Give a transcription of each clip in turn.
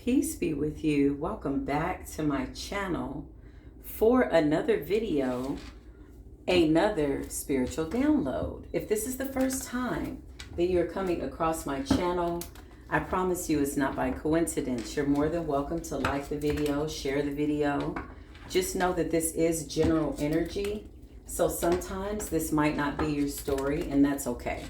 Peace be with you. Welcome back to my channel for another video, another spiritual download. If this is the first time that you're coming across my channel, I promise you it's not by coincidence. You're more than welcome to like the video, share the video. Just know that this is general energy, so sometimes this might not be your story, and that's okay.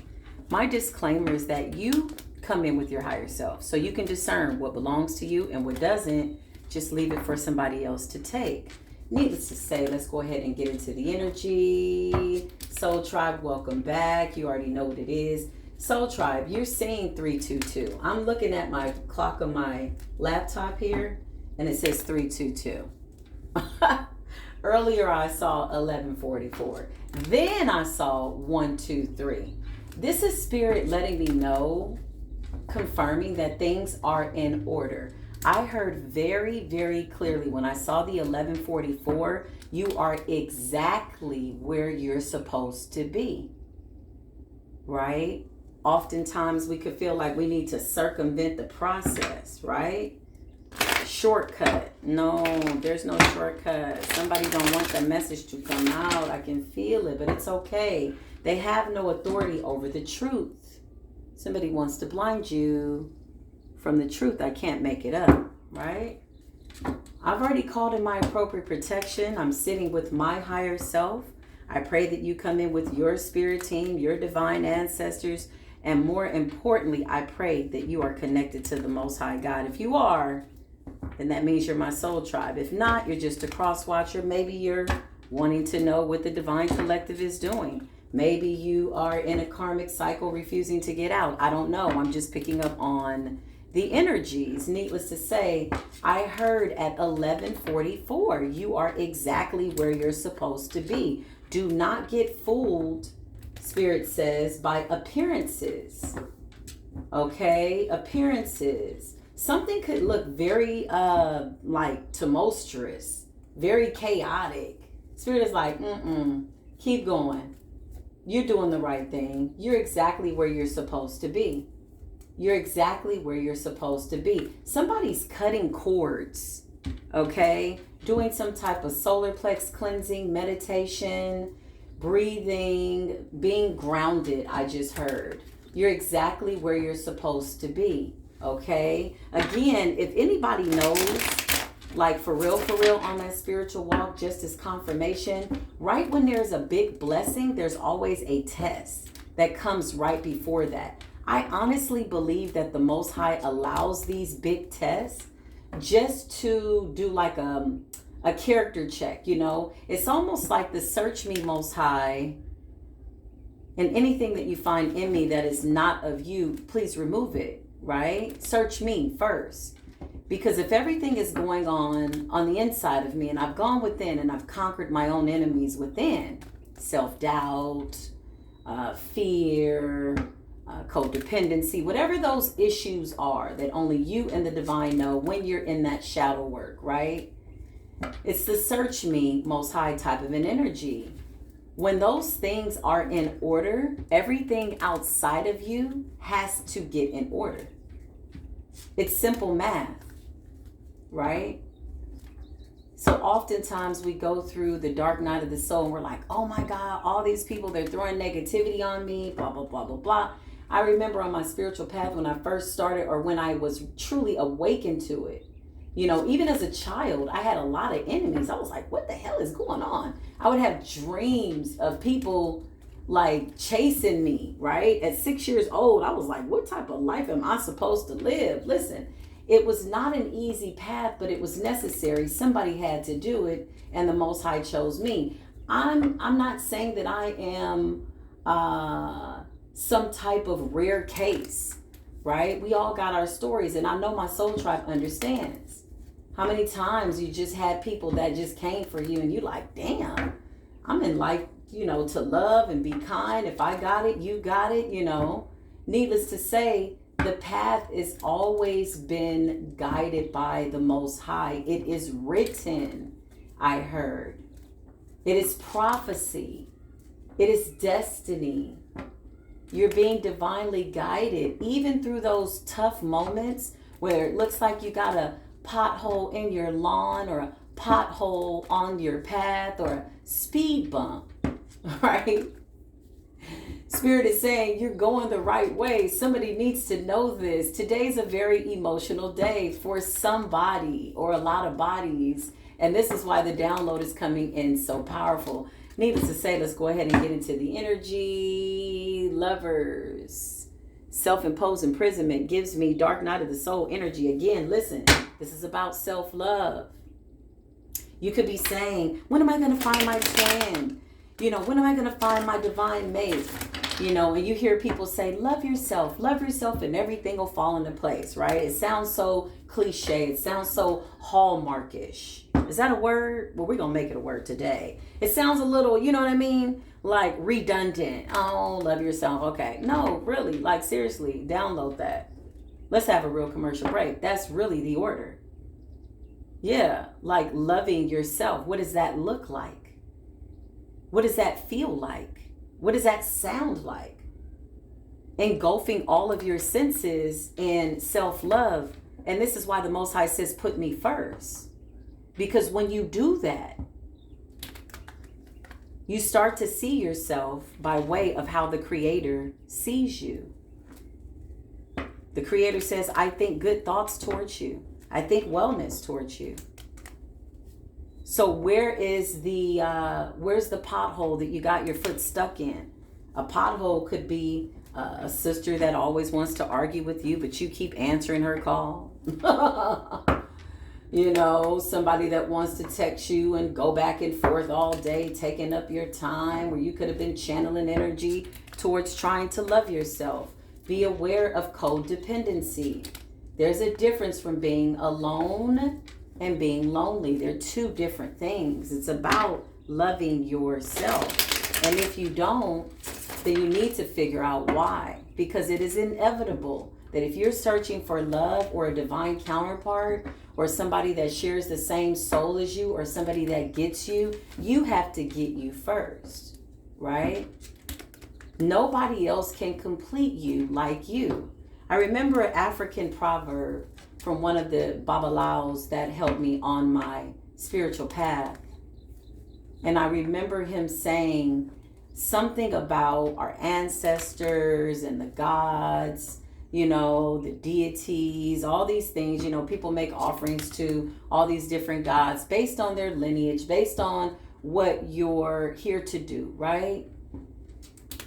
My disclaimer is that you come in with your higher self, so you can discern what belongs to you and what doesn't. Just leave it for somebody else to take. Needless to say, let's go ahead and get into the energy. Soul Tribe, welcome back. You already know what it is. Soul Tribe, you're seeing 322. I'm looking at my clock on my laptop here, and it says 322. Earlier I saw 1144. Then I saw 123. This is Spirit letting me know, confirming that things are in order. I heard very, very clearly when I saw the 1144, you are exactly where you're supposed to be, right? Oftentimes we could feel like we need to circumvent the process, right? Shortcut. No, there's no shortcut. Somebody don't want the message to come out. I can feel it, but it's okay. They have no authority over the truth. Somebody wants to blind you from the truth. I can't make it up, right? I've already called in my appropriate protection. I'm sitting with my higher self. I pray that you come in with your spirit team, your divine ancestors, and more importantly, I pray that you are connected to the Most High God. If you are, then that means you're my soul tribe. If not, you're just a cross watcher. Maybe you're wanting to know what the divine collective is doing. Maybe you are in a karmic cycle refusing to get out. I don't know. I'm just picking up on the energies. Needless to say, I heard at 1144, you are exactly where you're supposed to be. Do not get fooled, Spirit says, by appearances. Okay? Appearances. Something could look very like tumultuous, very chaotic. Spirit is like, keep going. You're doing the right thing. You're exactly where you're supposed to be. You're exactly where you're supposed to be. Somebody's cutting cords, okay? Doing some type of solar plex cleansing, meditation, breathing, being grounded, I just heard. You're exactly where you're supposed to be, okay? Again, if anybody knows, like for real on that spiritual walk, just as confirmation, right when there's a big blessing, there's always a test that comes right before that. I honestly believe that the Most High allows these big tests just to do like a character check, you know? It's almost like the search me, Most High, and anything that you find in me that is not of you, please remove it, right? Search me first. Because if everything is going on the inside of me, and I've gone within and I've conquered my own enemies within, self-doubt, fear, codependency, whatever those issues are that only you and the divine know when you're in that shadow work, right? It's the search me, Most High type of an energy. When those things are in order, everything outside of you has to get in order. It's simple math. Right? So oftentimes we go through the dark night of the soul and we're like, oh my God, all these people, they're throwing negativity on me, blah, blah, blah, blah, blah. I remember on my spiritual path when I first started, or when I was truly awakened to it, you know, even as a child, I had a lot of enemies. I was like, what the hell is going on? I would have dreams of people like chasing me, right? At 6 years old, I was like, what type of life am I supposed to live? Listen, it was not an easy path, but it was necessary. Somebody had to do it, and the Most High chose me. I'm not saying that I am some type of rare case, right? We all got our stories, and I know my soul tribe understands. How many times you just had people that just came for you, and you like, damn, I'm in life, you know, to love and be kind. If I got it, you got it, you know. Needless to say, the path has always been guided by the Most High. It is written, I heard. It is prophecy. It is destiny. You're being divinely guided. Even through those tough moments where it looks like you got a pothole in your lawn or a pothole on your path or a speed bump, right? Spirit is saying you're going the right way. Somebody needs to know this. Today's a very emotional day for somebody or a lot of bodies. And this is why the download is coming in so powerful. Needless to say, let's go ahead and get into the energy. Lovers. Self-imposed imprisonment gives me dark night of the soul energy. Again, listen, this is about self-love. You could be saying, when am I going to find my twin? You know, when am I going to find my divine mate? You know, and you hear people say, love yourself, and everything will fall into place, right? It sounds so cliche. It sounds so hallmarkish. Is that a word? Well, we're going to make it a word today. It sounds a little, you know what I mean? Like redundant. Oh, love yourself. Okay. No, really. Like, seriously, download that. Let's have a real commercial break. That's really the order. Yeah, like loving yourself. What does that look like? What does that feel like? What does that sound like? Engulfing all of your senses in self-love. And this is why the Most High says, put me first. Because when you do that, you start to see yourself by way of how the Creator sees you. The Creator says, I think good thoughts towards you. I think wellness towards you. So where's the pothole that you got your foot stuck in? A pothole could be a sister that always wants to argue with you, but you keep answering her call. You know, somebody that wants to text you and go back and forth all day, taking up your time, where you could have been channeling energy towards trying to love yourself. Be aware of codependency. There's a difference from being alone and being lonely. They're two different things. It's about loving yourself. And if you don't, then you need to figure out why. Because it is inevitable that if you're searching for love or a divine counterpart or somebody that shares the same soul as you or somebody that gets you, you have to get you first, right? Nobody else can complete you like you. I remember an African proverb from one of the Babalaos that helped me on my spiritual path. And I remember him saying something about our ancestors and the gods, you know, the deities, all these things. You know, people make offerings to all these different gods based on their lineage, based on what you're here to do, right?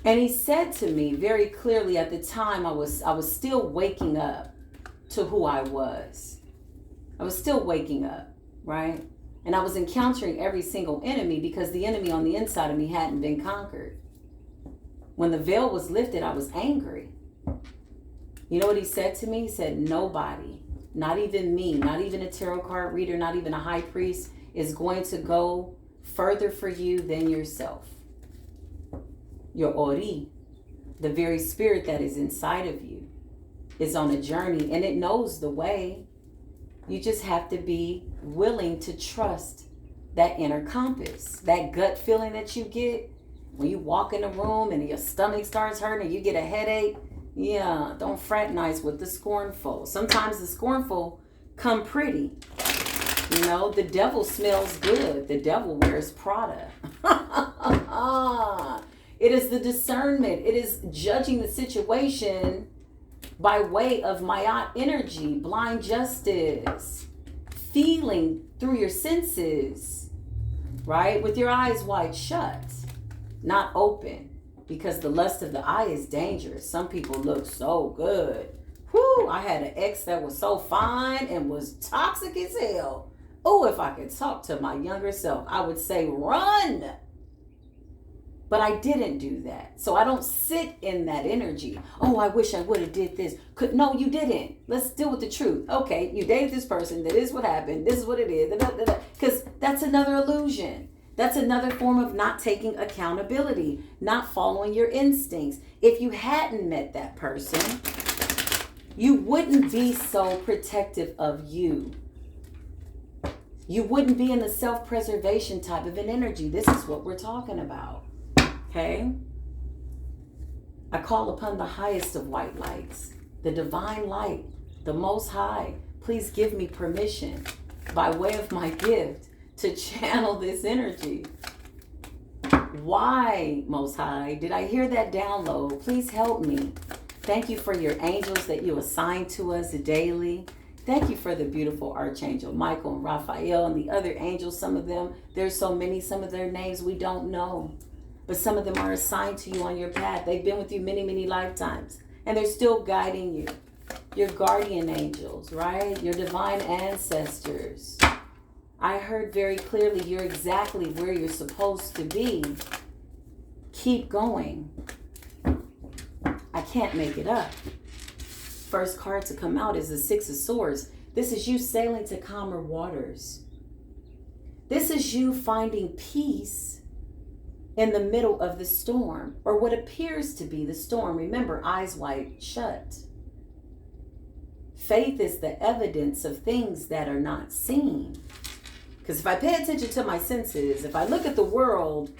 And he said to me very clearly at the time, I was still waking up to who I was. I was still waking up, right? And I was encountering every single enemy because the enemy on the inside of me hadn't been conquered. When the veil was lifted, I was angry. You know what he said to me? He said, nobody, not even me, not even a tarot card reader, not even a high priest, is going to go further for you than yourself. Your Ori, the very spirit that is inside of you, is on a journey and it knows the way. You just have to be willing to trust that inner compass, that gut feeling that you get when you walk in a room and your stomach starts hurting and you get a headache. Yeah, don't fraternize with the scornful. Sometimes the scornful come pretty. You know, the devil smells good. The devil wears Prada. It is the discernment. It is judging the situation by way of Mayat energy, blind justice, feeling through your senses, right? With your eyes wide shut, not open, because the lust of the eye is dangerous. Some people look so good. Whew, I had an ex that was so fine and was toxic as hell. Oh, if I could talk to my younger self, I would say run. But I didn't do that. So I don't sit in that energy. Oh, I wish I would have did this. No, you didn't. Let's deal with the truth. Okay, you dated this person. That is what happened. This is what it is. Because that's another illusion. That's another form of not taking accountability, not following your instincts. If you hadn't met that person, you wouldn't be so protective of you. You wouldn't be in the self-preservation type of an energy. This is what we're talking about. Okay? I call upon the highest of white lights, the divine light, the Most High, please give me permission by way of my gift to channel this energy. Why, Most High, did I hear that download? Please help me. Thank you for your angels that you assign to us daily. Thank you for the beautiful Archangel Michael and Raphael and the other angels. Some of them, there's so many, some of their names we don't know. But some of them are assigned to you on your path. They've been with you many, many lifetimes. And they're still guiding you. Your guardian angels, right? Your divine ancestors. I heard very clearly you're exactly where you're supposed to be. Keep going. I can't make it up. First card to come out is the Six of Swords. This is you sailing to calmer waters. This is you finding peace in the middle of the storm, or what appears to be the storm. Remember, eyes wide shut. Faith is the evidence of things that are not seen. Because if I pay attention to my senses, if I look at the world,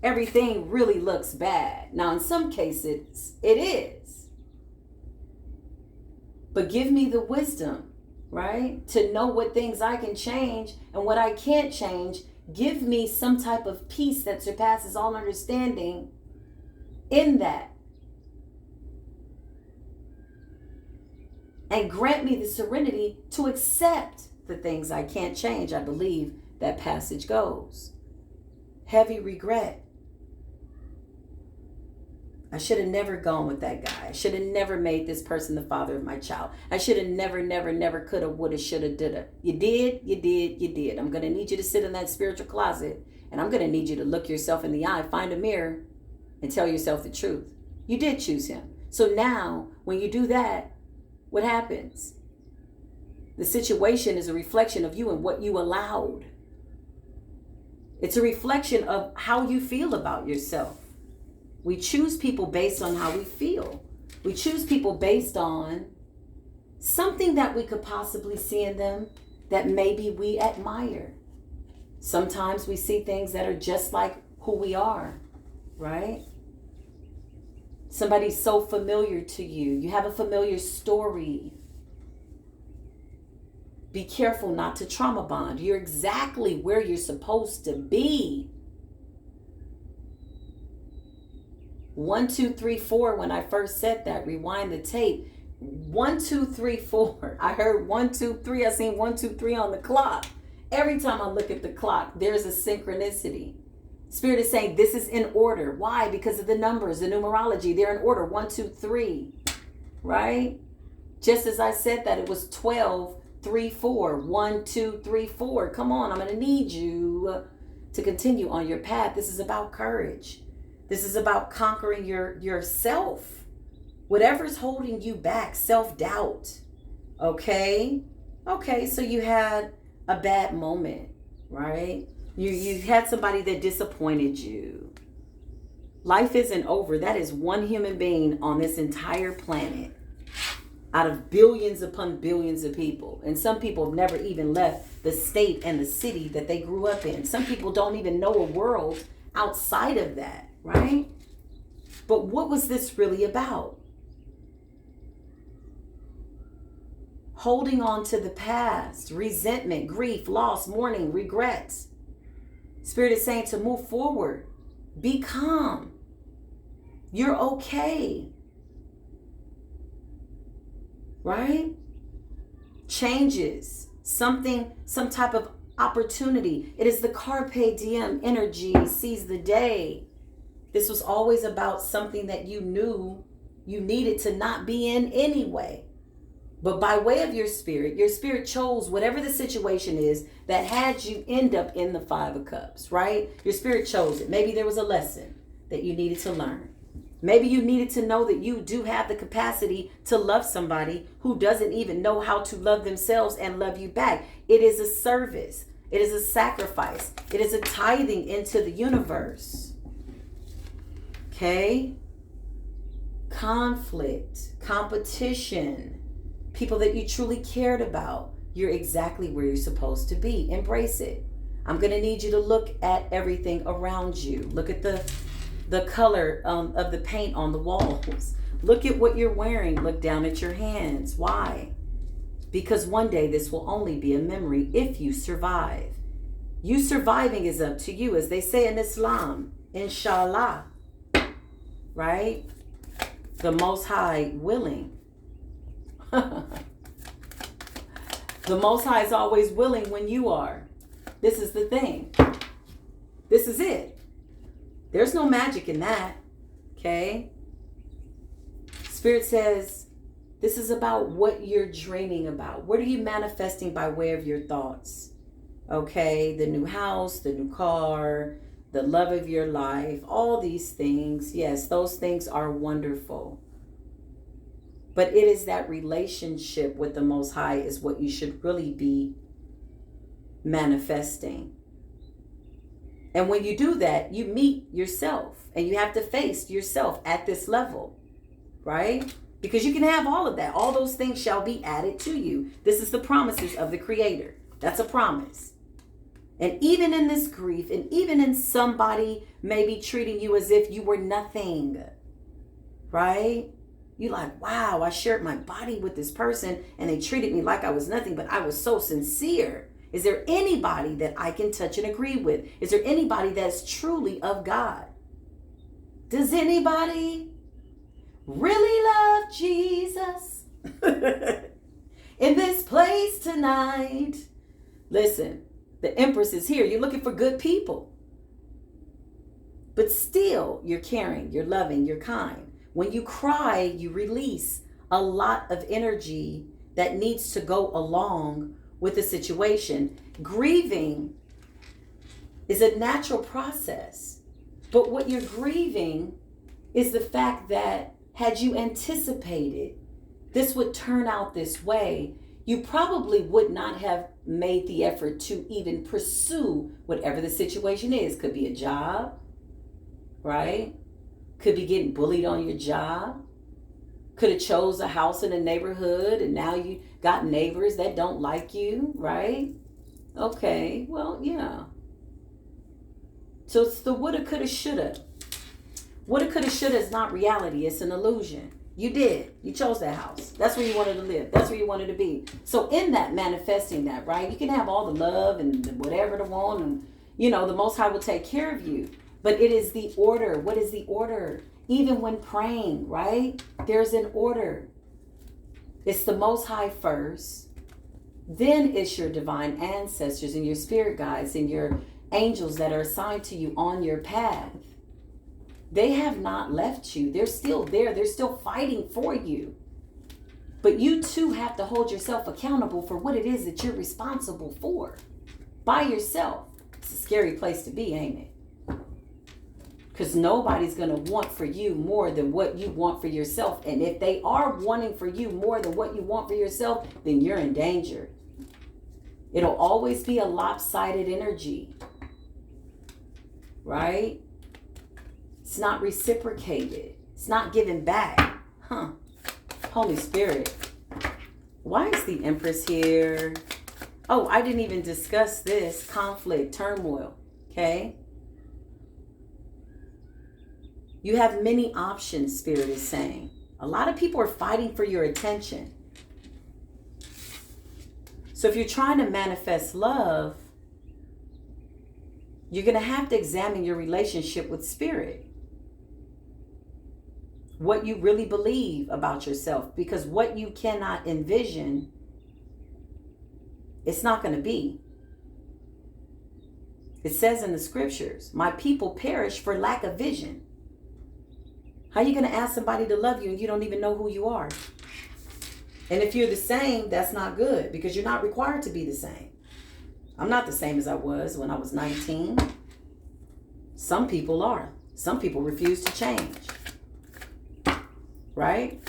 everything really looks bad. Now, in some cases, it is. But give me the wisdom, right? To know what things I can change and what I can't change. Give me some type of peace that surpasses all understanding in that. And grant me the serenity to accept the things I can't change. I believe that passage goes. Heavy regret. I should have never gone with that guy. I should have never made this person the father of my child. I should have never coulda, woulda, shoulda, dida. You did. I'm going to need you to sit in that spiritual closet, and I'm going to need you to look yourself in the eye, find a mirror, and tell yourself the truth. You did choose him. So now, when you do that, what happens? The situation is a reflection of you and what you allowed. It's a reflection of how you feel about yourself. We choose people based on how we feel. We choose people based on something that we could possibly see in them that maybe we admire. Sometimes we see things that are just like who we are, right? Somebody's so familiar to you. You have a familiar story. Be careful not to trauma bond. You're exactly where you're supposed to be. 1, 2, 3, 4. When I first said that, rewind the tape. 1, 2, 3, 4. I heard 1, 2, 3. I seen 1, 2, 3 on the clock. Every time I look at the clock, there's a synchronicity. Spirit is saying this is in order. Why? Because of the numbers, the numerology. They're in order. 1, 2, 3. Right? Just as I said that, it was 12, 3, 4. 1, 2, 3, 4. Come on, I'm going to need you to continue on your path. This is about courage. This is about conquering yourself. Whatever's holding you back, self-doubt. Okay? Okay, so you had a bad moment, right? You had somebody that disappointed you. Life isn't over. That is one human being on this entire planet out of billions upon billions of people. And some people have never even left the state and the city that they grew up in. Some people don't even know a world outside of that, right? But what was this really about? Holding on to the past, resentment, grief, loss, mourning, regrets. Spirit is saying to move forward. Be calm. You're okay. Right? Changes. Something, some type of opportunity. It is the carpe diem energy. Seize the day. This was always about something that you knew you needed to not be in anyway. But by way of your spirit chose whatever the situation is that had you end up in the 5 of Cups, right? Your spirit chose it. Maybe there was a lesson that you needed to learn. Maybe you needed to know that you do have the capacity to love somebody who doesn't even know how to love themselves and love you back. It is a service. It is a sacrifice. It is a tithing into the universe. Okay? Conflict, competition, people that you truly cared about. You're exactly where you're supposed to be. Embrace it. I'm going to need you to look at everything around you. Look at the color of the paint on the walls. Look at what you're wearing. Look down at your hands. Why? because one day this will only be a memory if you survive. You surviving is up to you, as they say in Islam, inshallah, right? The Most High willing. The Most High is always willing when you are. This is the thing. This is it. There's no magic in that, okay? Spirit says, this is about what you're dreaming about. What are you manifesting by way of your thoughts? Okay, the new house, the new car, the love of your life, all these things. Yes, those things are wonderful. But it is that relationship with the Most High is what you should really be manifesting. And when you do that, you meet yourself and you have to face yourself at this level, right? Because you can have all of that. All those things shall be added to you. This is the promises of the Creator. That's a promise. And even in this grief, and even in somebody maybe treating you as if you were nothing, right? You're like, wow, I shared my body with this person and they treated me like I was nothing, but I was so sincere. Is there anybody that I can touch and agree with? Is there anybody that's truly of God? Does anybody really love Jesus in this place tonight? Listen, the Empress is here. You're looking for good people. But still, you're caring, you're loving, you're kind. When you cry, you release a lot of energy that needs to go along with the situation. Grieving is a natural process. But what you're grieving is the fact that had you anticipated this would turn out this way, you probably would not have made the effort to even pursue whatever the situation is. Could be a job, right? Could be getting bullied on your job. Could have chose a house in a neighborhood and now you got neighbors that don't like you, right? Okay, well, yeah. So it's the woulda, coulda, shoulda. Woulda, coulda, shoulda is not reality. It's an illusion. You did. You chose that house. That's where you wanted to live. That's where you wanted to be. So in that, manifesting that, right? You can have all the love and whatever to want, and the Most High will take care of you. But it is the order. What is the order? Even when praying, right? There's an order. It's the Most High first. Then it's your divine ancestors and your spirit guides and your angels that are assigned to you on your path. They have not left you. They're still there. They're still fighting for you. But you too have to hold yourself accountable for what it is that you're responsible for by yourself. It's a scary place to be, ain't it? Because nobody's going to want for you more than what you want for yourself. And if they are wanting for you more than what you want for yourself, then you're in danger. It'll always be a lopsided energy, right? It's not reciprocated. It's not given back. Holy Spirit. Why is the Empress here? Oh, I didn't even discuss this. Conflict, turmoil. Okay? You have many options, Spirit is saying. A lot of people are fighting for your attention. So if you're trying to manifest love, you're going to have to examine your relationship with Spirit. What you really believe about yourself. Because what you cannot envision, it's not going to be. It says in the scriptures, my people perish for lack of vision. How are you going to ask somebody to love you and you don't even know who you are? And if you're the same, that's not good because you're not required to be the same. I'm not the same as I was when I was 19. Some people are. Some people refuse to change. Right?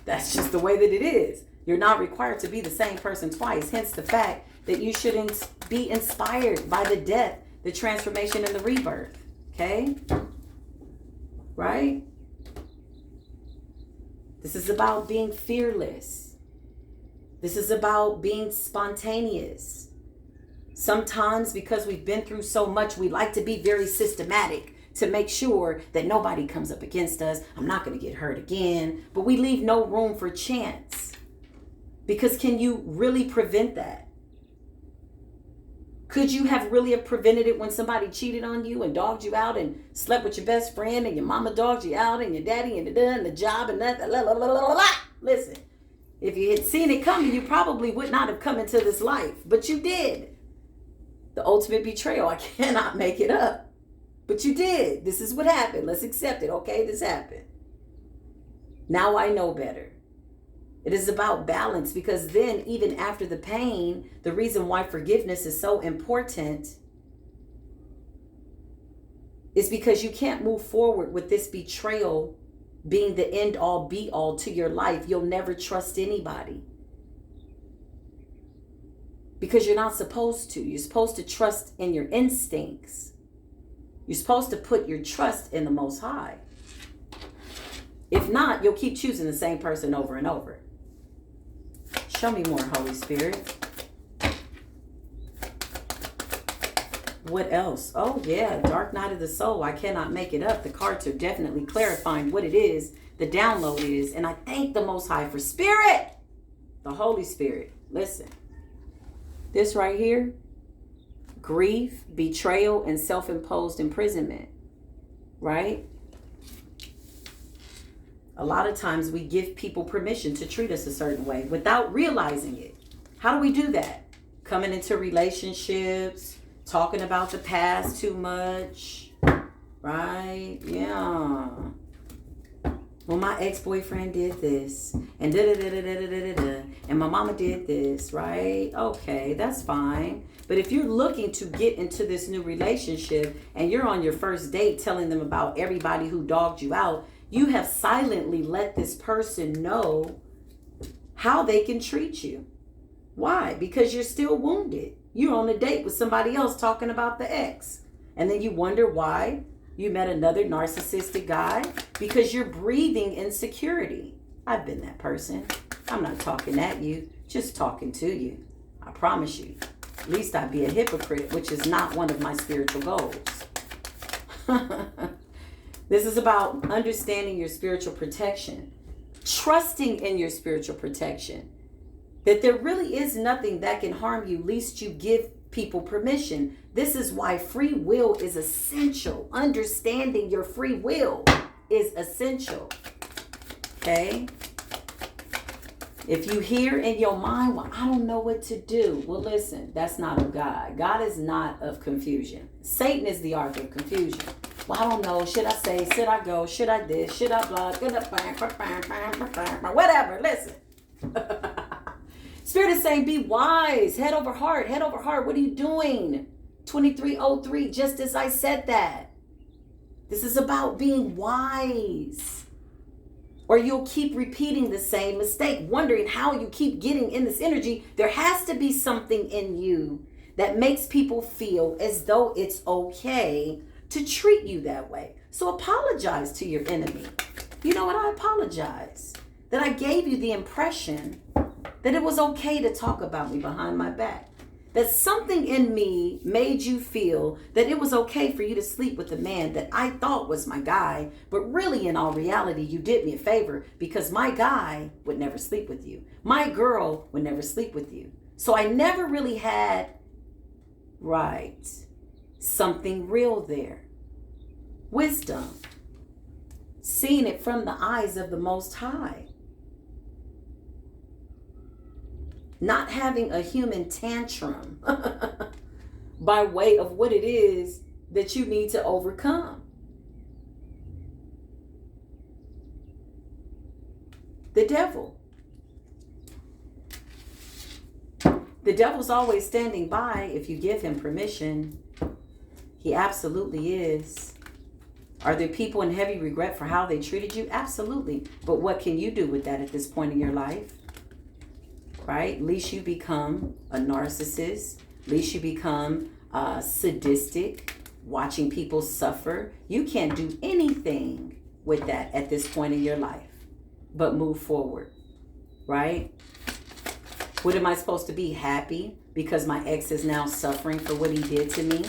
That's just the way that it is. You're not required to be the same person twice. Hence the fact that you shouldn't be inspired by the death, the transformation, and the rebirth. Okay? Right? This is about being fearless. This is about being spontaneous. Sometimes because we've been through so much, we like to be very systematic to make sure that nobody comes up against us. I'm not going to get hurt again. But we leave no room for chance. Because can you really prevent that? Could you have really have prevented it when somebody cheated on you and dogged you out and slept with your best friend and your mama dogged you out and your daddy and the job and that? Listen, if you had seen it coming, you probably would not have come into this life, but you did. The ultimate betrayal. I cannot make it up, but you did. This is what happened. Let's accept it. Okay, this happened. Now I know better. It is about balance, because then even after the pain, the reason why forgiveness is so important is because you can't move forward with this betrayal being the end all be all to your life. You'll never trust anybody because you're not supposed to. You're supposed to trust in your instincts. You're supposed to put your trust in the Most High. If not, you'll keep choosing the same person over and over. Show me more, Holy Spirit. What else? Oh, yeah. Dark night of the soul. I cannot make it up. The cards are definitely clarifying what it is, the download is. And I thank the Most High for Spirit, the Holy Spirit. Listen, this right here, grief, betrayal, and self-imposed imprisonment, right? A lot of times we give people permission to treat us a certain way without realizing it. How do we do that? Coming into relationships, talking about the past too much, right? Yeah. Well, my ex-boyfriend did this, and and my mama did this, right? Okay, that's fine. But if you're looking to get into this new relationship and you're on your first date telling them about everybody who dogged you out, you have silently let this person know how they can treat you. Why? Because you're still wounded. You're on a date with somebody else talking about the ex. And then you wonder why you met another narcissistic guy, because you're breathing insecurity. I've been that person. I'm not talking at you, just talking to you. I promise you. At least I'd be a hypocrite, which is not one of my spiritual goals. This is about understanding your spiritual protection, trusting in your spiritual protection, that there really is nothing that can harm you, least you give people permission. This is why free will is essential. Understanding your free will is essential. Okay? If you hear in your mind, well, I don't know what to do. Well, listen, that's not of God. God is not of confusion. Satan is the author of confusion. Well, I don't know. Should I say? Should I go? Should I this? Should I blah? Whatever. Listen. Spirit is saying, be wise. Head over heart. Head over heart. What are you doing? 2303, just as I said that. This is about being wise. Or you'll keep repeating the same mistake, wondering how you keep getting in this energy. There has to be something in you that makes people feel as though it's okay to treat you that way. So apologize to your enemy. You know what? I apologize that I gave you the impression that it was okay to talk about me behind my back. That something in me made you feel that it was okay for you to sleep with a man that I thought was my guy, but really in all reality, you did me a favor because my guy would never sleep with you. My girl would never sleep with you. So I never really had, right, something real there. Wisdom. Seeing it from the eyes of the Most High. Not having a human tantrum by way of what it is that you need to overcome. The devil. The devil's always standing by if you give him permission. He absolutely is. Are there people in heavy regret for how they treated you? Absolutely. But what can you do with that at this point in your life? Right? Least you become a narcissist. Least you become sadistic, watching people suffer. You can't do anything with that at this point in your life but move forward. Right? What am I supposed to be? Happy because my ex is now suffering for what he did to me?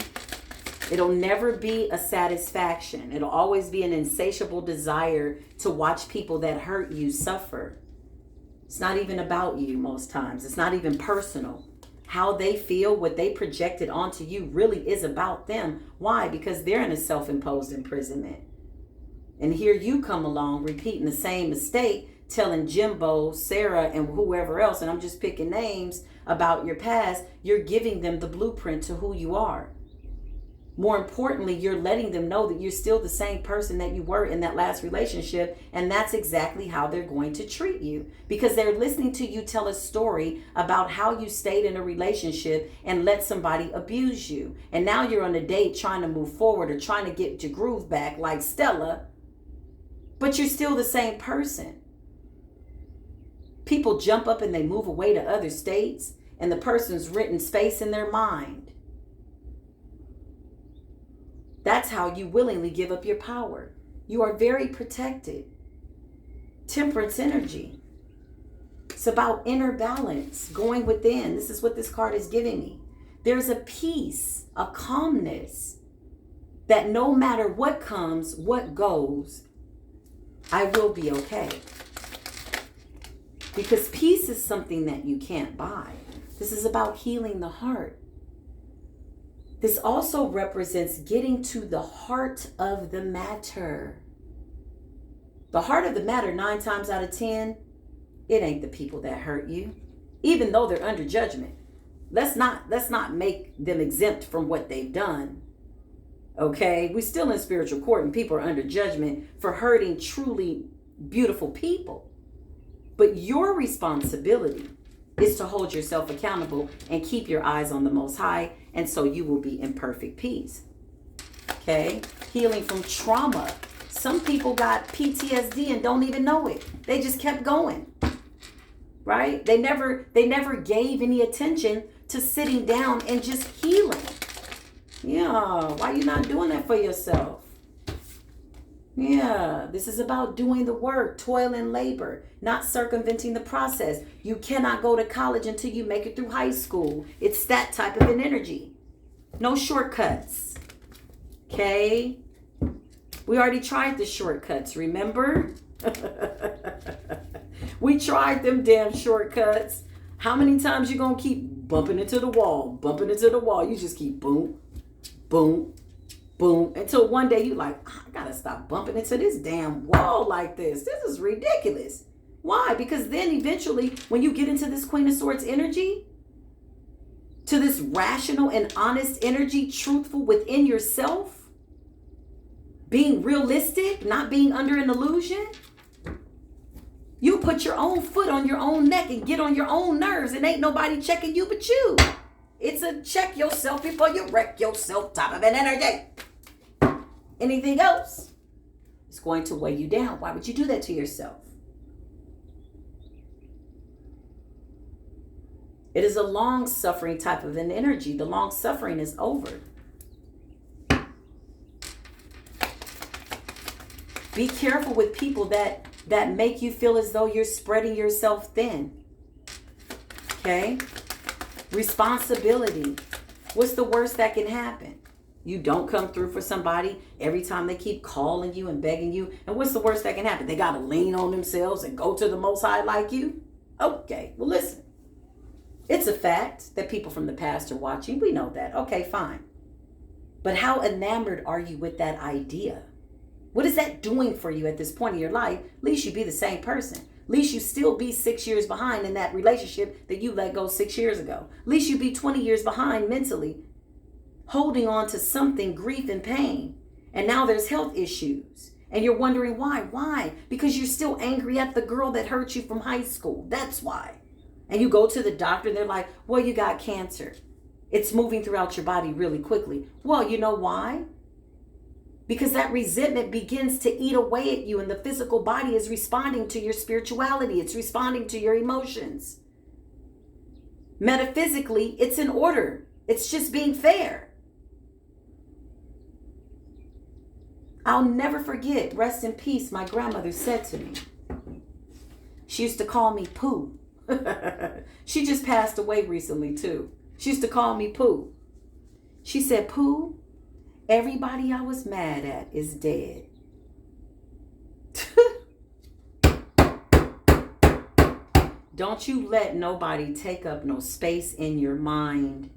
It'll never be a satisfaction. It'll always be an insatiable desire to watch people that hurt you suffer. It's not even about you most times. It's not even personal. How they feel, what they projected onto you really is about them. Why? Because they're in a self-imposed imprisonment. And here you come along repeating the same mistake, telling Jimbo, Sarah, and whoever else, and I'm just picking names, about your past. You're giving them the blueprint to who you are. More importantly, you're letting them know that you're still the same person that you were in that last relationship, and that's exactly how they're going to treat you, because they're listening to you tell a story about how you stayed in a relationship and let somebody abuse you. And now you're on a date trying to move forward or trying to get your groove back like Stella, but you're still the same person. People jump up and they move away to other states, and the person's written space in their mind. That's how you willingly give up your power. You are very protected. Temperance energy. It's about inner balance, going within. This is what this card is giving me. There's a peace, a calmness, that no matter what comes, what goes, I will be okay. Because peace is something that you can't buy. This is about healing the heart. This also represents getting to the heart of the matter. The heart of the matter, 9 times out of 10, it ain't the people that hurt you, even though they're under judgment. Let's not make them exempt from what they've done. Okay, we're still in spiritual court and people are under judgment for hurting truly beautiful people. But your responsibility is to hold yourself accountable and keep your eyes on the Most High, and so you will be in perfect peace. Okay? Healing from trauma. Some people got PTSD and don't even know it. They just kept going. Right? They never gave any attention to sitting down and just healing. Yeah, why you not doing that for yourself? Yeah, this is about doing the work, toil and labor, not circumventing the process. You cannot go to college until you make it through high school. It's that type of an energy. No shortcuts. Okay? We already tried the shortcuts, remember? We tried them damn shortcuts. How many times you gonna keep bumping into the wall, bumping into the wall? You just keep boom, boom, boom, until one day you like, I gotta stop bumping into this damn wall like this. This is ridiculous. Why? Because then eventually when you get into this Queen of Swords energy, to this rational and honest energy, truthful within yourself, being realistic, not being under an illusion, you put your own foot on your own neck and get on your own nerves, and ain't nobody checking you but you. It's a check yourself before you wreck yourself type of an energy. Anything else is going to weigh you down. Why would you do that to yourself? It is a long-suffering type of an energy. The long-suffering is over. Be careful with people that make you feel as though you're spreading yourself thin. Okay? Responsibility. What's the worst that can happen? You don't come through for somebody every time they keep calling you and begging you. And what's the worst that can happen? They got to lean on themselves and go to the Most High like you? Okay, well listen. It's a fact that people from the past are watching. We know that. Okay, fine. But how enamored are you with that idea? What is that doing for you at this point in your life? At least you be the same person. At least you still be 6 years behind in that relationship that you let go 6 years ago. At least you be 20 years behind mentally, holding on to something, grief and pain. And now there's health issues. And you're wondering why? Why? Because you're still angry at the girl that hurt you from high school. That's why. And you go to the doctor and they're like, well, you got cancer. It's moving throughout your body really quickly. Well, you know why? Because that resentment begins to eat away at you, and the physical body is responding to your spirituality. It's responding to your emotions. Metaphysically, it's in order. It's just being fair. I'll never forget, rest in peace, my grandmother said to me. She used to call me Pooh. She just passed away recently too. She used to call me Pooh. She said, Pooh, everybody I was mad at is dead. Don't you let nobody take up no space in your mind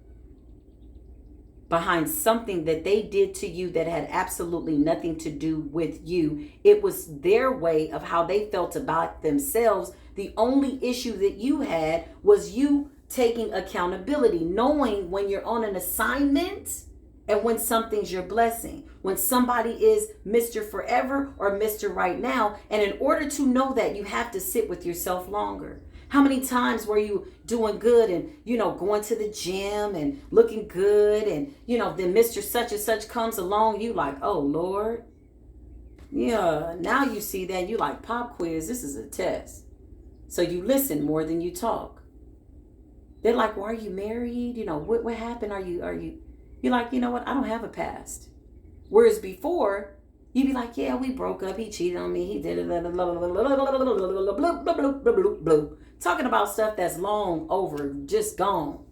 behind something that they did to you that had absolutely nothing to do with you. It was their way of how they felt about themselves. The only issue that you had was you taking accountability, knowing when you're on an assignment and when something's your blessing, when somebody is Mr. Forever or Mr. Right Now. And in order to know that, you have to sit with yourself longer. How many times were you doing good and, going to the gym and looking good, and, then Mr. Such and Such comes along, you like, oh, Lord. Yeah, now you see that, you like, pop quiz, this is a test. So you listen more than you talk. They're like, well, are you married? What happened? Are you? You're like, you know what? I don't have a past. Whereas before, you'd be like, yeah, we broke up. He cheated on me. He did it. Talking about stuff that's long over, just gone.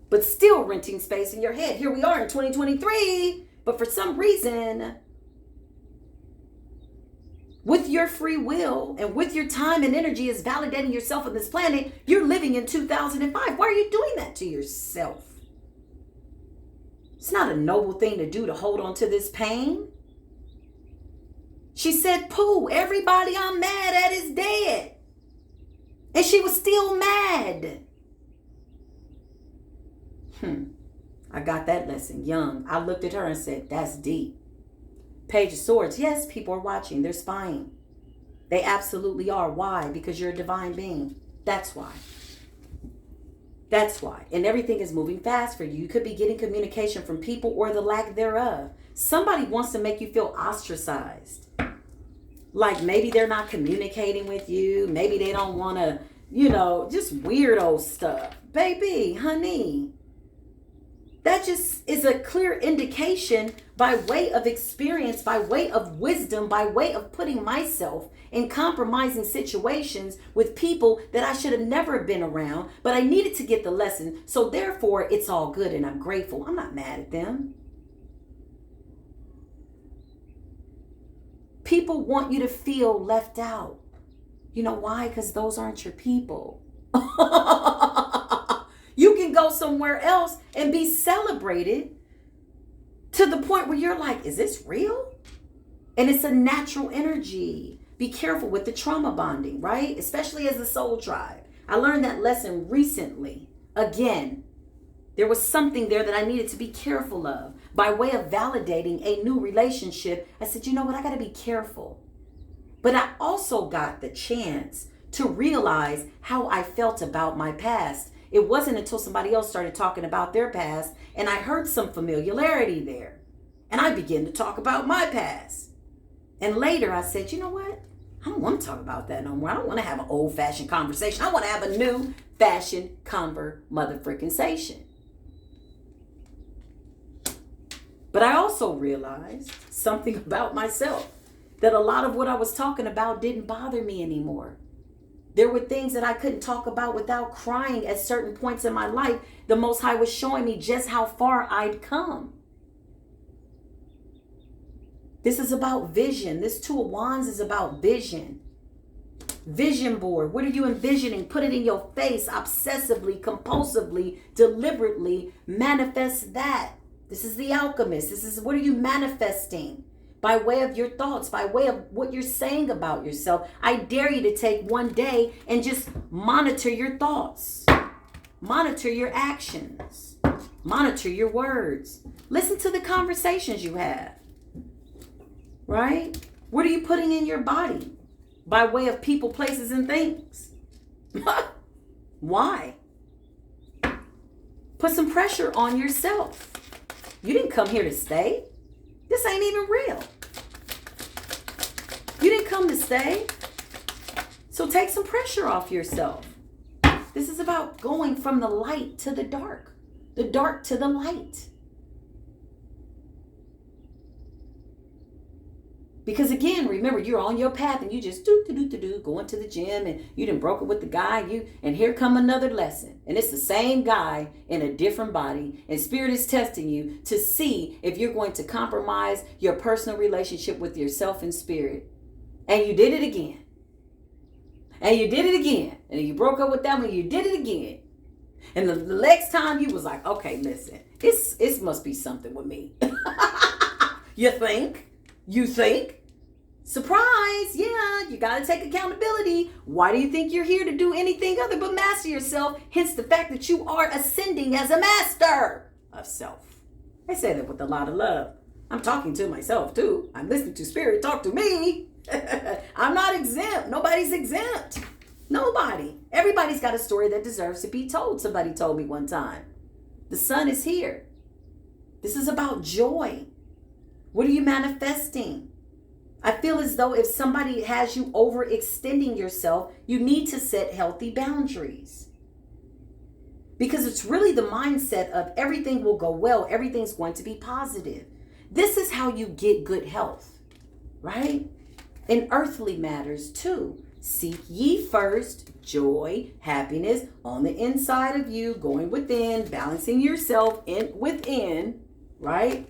But still renting space in your head. Here we are in 2023. But for some reason, with your free will and with your time and energy as validating yourself on this planet, you're living in 2005. Why are you doing that to yourself? It's not a noble thing to do, to hold on to this pain. She said, pooh, everybody I'm mad at is dead. And she was still mad. I got that lesson young. I looked at her and said, that's deep. Page of Swords. Yes, people are watching. They're spying. They absolutely are. Why? Because you're a divine being. That's why. That's why. And everything is moving fast for you. You could be getting communication from people or the lack thereof. Somebody wants to make you feel ostracized. Like maybe they're not communicating with you. Maybe they don't want to, just weirdo stuff. Baby, honey. That just is a clear indication by way of experience, by way of wisdom, by way of putting myself in compromising situations with people that I should have never been around, but I needed to get the lesson. So therefore, it's all good and I'm grateful. I'm not mad at them. People want you to feel left out. You know why? Because those aren't your people. You can go somewhere else and be celebrated to the point where you're like, is this real? And it's a natural energy. Be careful with the trauma bonding, right? Especially as a soul tribe. I learned that lesson recently. Again, there was something there that I needed to be careful of. By way of validating a new relationship, I said, you know what? I got to be careful. But I also got the chance to realize how I felt about my past. It wasn't until somebody else started talking about their past and I heard some familiarity there. And I began to talk about my past. And later I said, you know what? I don't want to talk about that no more. I don't want to have an old-fashioned conversation. I want to have a new-fashioned motherfrickin-sation. But I also realized something about myself, that a lot of what I was talking about didn't bother me anymore. There were things that I couldn't talk about without crying at certain points in my life. The Most High was showing me just how far I'd come. This is about vision. This Two of Wands is about vision. Vision board. What are you envisioning? Put it in your face obsessively, compulsively, deliberately. Manifest that. This is the alchemist. This is what are you manifesting? By way of your thoughts, by way of what you're saying about yourself. I dare you to take one day and just monitor your thoughts. Monitor your actions. Monitor your words. Listen to the conversations you have. Right? What are you putting in your body? By way of people, places, and things. Why? Put some pressure on yourself. You didn't come here to stay. This ain't even real. You didn't come to stay. So take some pressure off yourself. This is about going from the light to the dark to the light. Because again, remember, you're on your path and you just going to the gym and you done broke it with the guy, and here come another lesson. And it's the same guy in a different body, and Spirit is testing you to see if you're going to compromise your personal relationship with yourself and Spirit. And you did it again. And you did it again. And then you broke up with that one, you did it again. And the next time you was like, okay, listen, it must be something with me. You think? Surprise, yeah, you got to take accountability. Why do you think you're here to do anything other but master yourself? Hence the fact that you are ascending as a master of self. I say that with a lot of love. I'm talking to myself too. I'm listening to Spirit talk to me. I'm not exempt. Nobody's exempt. Nobody. Everybody's got a story that deserves to be told. Somebody told me one time. The sun is here. This is about joy. What are you manifesting? I feel as though if somebody has you overextending yourself, you need to set healthy boundaries. Because it's really the mindset of everything will go well, everything's going to be positive. This is how you get good health, right? In earthly matters too. Seek ye first joy, happiness on the inside of you, going within, balancing yourself within, right?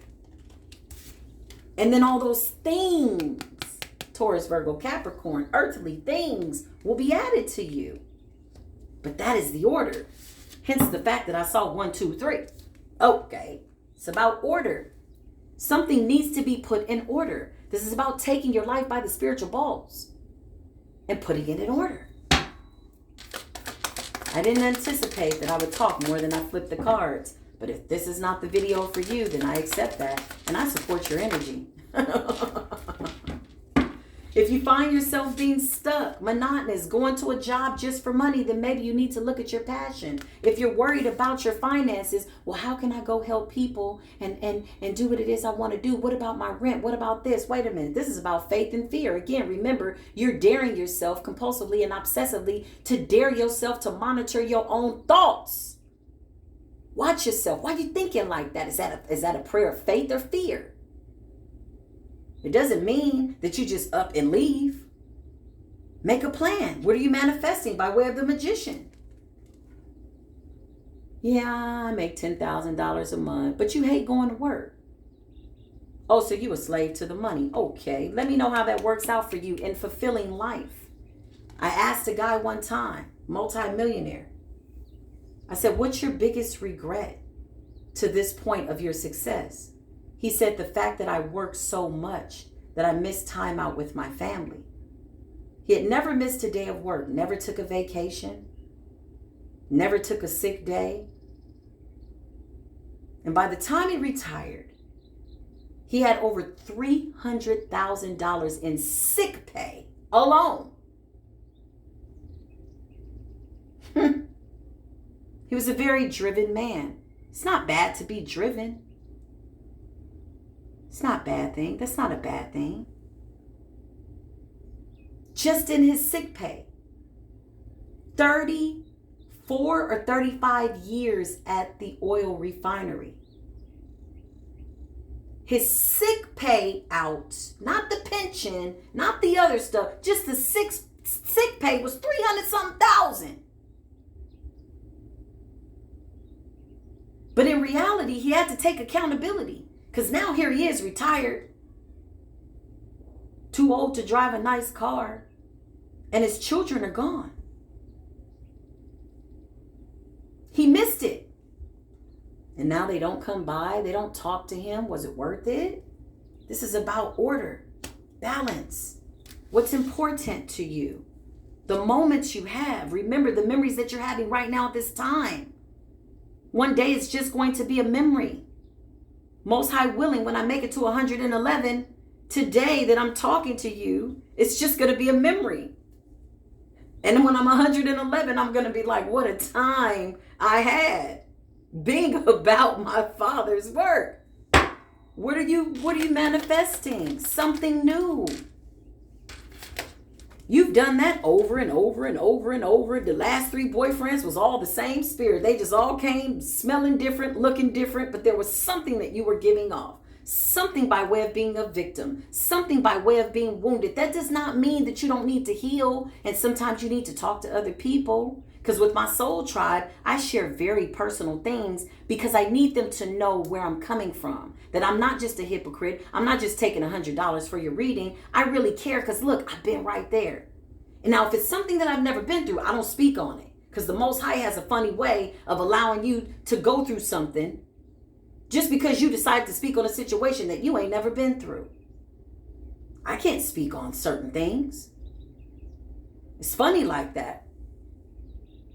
And then all those things, Taurus, Virgo, Capricorn, earthly things will be added to you. But that is the order. Hence the fact that I saw 1, 2, 3. Okay, it's about order. Something needs to be put in order. This is about taking your life by the spiritual balls and putting it in order. I didn't anticipate that I would talk more than I flipped the cards. But if this is not the video for you, then I accept that. And I support your energy. If you find yourself being stuck, monotonous, going to a job just for money, then maybe you need to look at your passion. If you're worried about your finances, well, how can I go help people and do what it is I want to do? What about my rent? What about this? Wait a minute. This is about faith and fear. Again, remember, you're daring yourself compulsively and obsessively to dare yourself to monitor your own thoughts. Watch yourself. Why are you thinking like that? Is that a prayer of faith or fear? It doesn't mean that you just up and leave. Make a plan. What are you manifesting by way of the magician? Yeah, I make $10,000 a month, but you hate going to work. Oh, so you a slave to the money. Okay, let me know how that works out for you in fulfilling life. I asked a guy one time, multi-millionaire. I said, what's your biggest regret to this point of your success? He said, the fact that I worked so much that I missed time out with my family. He had never missed a day of work, never took a vacation, never took a sick day. And by the time he retired, he had over $300,000 in sick pay alone. He was a very driven man. It's not bad to be driven. It's not a bad thing. That's not a bad thing. Just in his sick pay. 34 or 35 years at the oil refinery. His sick pay out, not the pension, not the other stuff, just the sick pay was 300-something thousand. But in reality, he had to take accountability. Because now here he is, retired, too old to drive a nice car, and his children are gone. He missed it. And now they don't come by, they don't talk to him. Was it worth it? This is about order, balance. What's important to you? The moments you have. Remember the memories that you're having right now at this time. One day it's just going to be a memory. Most High willing, when I make it to 111, today that I'm talking to you, it's just going to be a memory. And when I'm 111, I'm going to be like, what a time I had being about my Father's work. What are you manifesting? Something new. You've done that over and over and over and over. The last 3 boyfriends was all the same spirit. They just all came smelling different, looking different, but there was something that you were giving off. Something by way of being a victim. Something by way of being wounded. That does not mean that you don't need to heal, and sometimes you need to talk to other people. Because with my soul tribe, I share very personal things because I need them to know where I'm coming from. That I'm not just a hypocrite. I'm not just taking $100 for your reading. I really care because look, I've been right there. And now if it's something that I've never been through, I don't speak on it. Because the Most High has a funny way of allowing you to go through something just because you decide to speak on a situation that you ain't never been through. I can't speak on certain things. It's funny like that.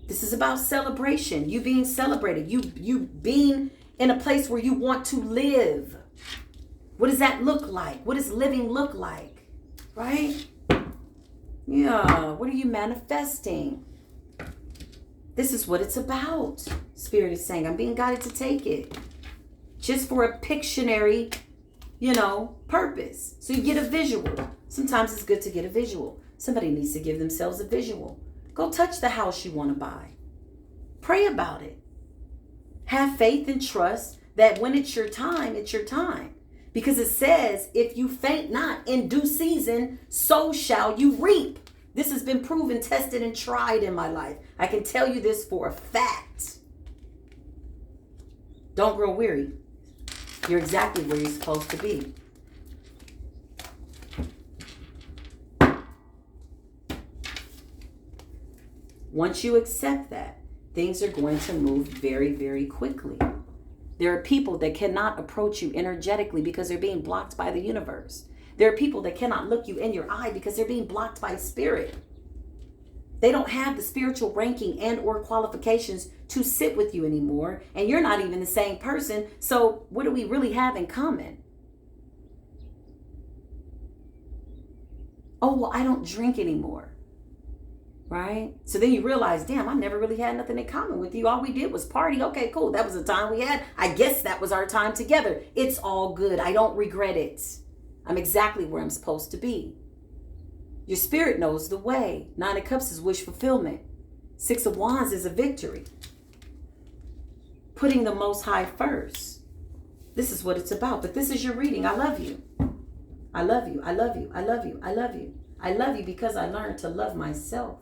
This is about celebration. You being celebrated. You being in a place where you want to live. What does that look like? What does living look like? Right? Yeah. What are you manifesting? This is what it's about. Spirit is saying, I'm being guided to take it. Just for a Pictionary, purpose. So you get a visual. Sometimes it's good to get a visual. Somebody needs to give themselves a visual. Go touch the house you want to buy. Pray about it. Have faith and trust that when it's your time, it's your time. Because it says, if you faint not in due season, so shall you reap. This has been proven, tested, and tried in my life. I can tell you this for a fact. Don't grow weary. You're exactly where you're supposed to be. Once you accept that, things are going to move very, very quickly. There are people that cannot approach you energetically because they're being blocked by the universe. There are people that cannot look you in your eye because they're being blocked by spirit. They don't have the spiritual ranking and or qualifications to sit with you anymore. And you're not even the same person. So what do we really have in common? Oh, well, I don't drink anymore. Right? So then you realize, damn, I never really had nothing in common with you. All we did was party. Okay, cool. That was the time we had. I guess that was our time together. It's all good. I don't regret it. I'm exactly where I'm supposed to be. Your spirit knows the way. 9 of Cups is wish fulfillment. 6 of Wands is a victory. Putting the Most High first. This is what it's about. But this is your reading. I love you. I love you. I love you. I love you. I love you. I love you because I learned to love myself.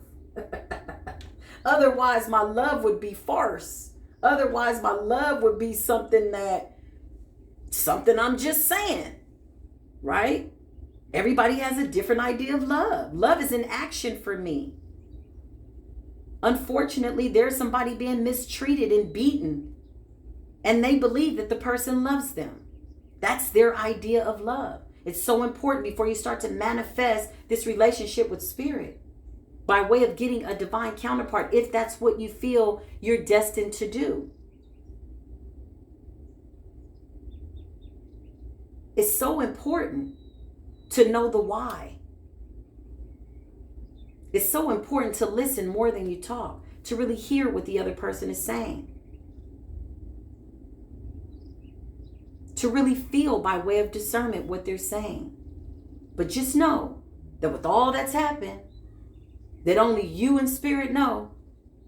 Otherwise, my love would be farce. Otherwise, my love would be something I'm just saying. Right? Everybody has a different idea of love. Love is an action for me. Unfortunately, there's somebody being mistreated and beaten, and they believe that the person loves them. That's their idea of love. It's so important before you start to manifest this relationship with spirit by way of getting a divine counterpart, if that's what you feel you're destined to do. It's so important to know the why. It's so important to listen more than you talk, to really hear what the other person is saying. To really feel by way of discernment what they're saying. But just know that with all that's happened, that only you and spirit know.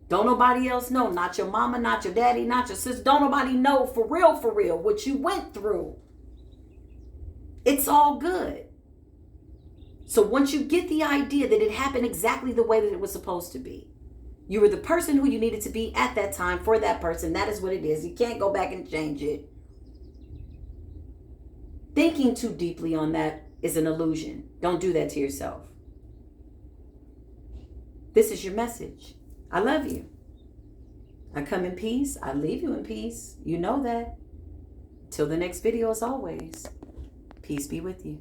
Don't nobody else know. Not your mama, not your daddy, not your sister. Don't nobody know for real, what you went through. It's all good. So once you get the idea that it happened exactly the way that it was supposed to be, you were the person who you needed to be at that time for that person. That is what it is. You can't go back and change it. Thinking too deeply on that is an illusion. Don't do that to yourself. This is your message. I love you. I come in peace. I leave you in peace. You know that. Till the next video, as always, peace be with you.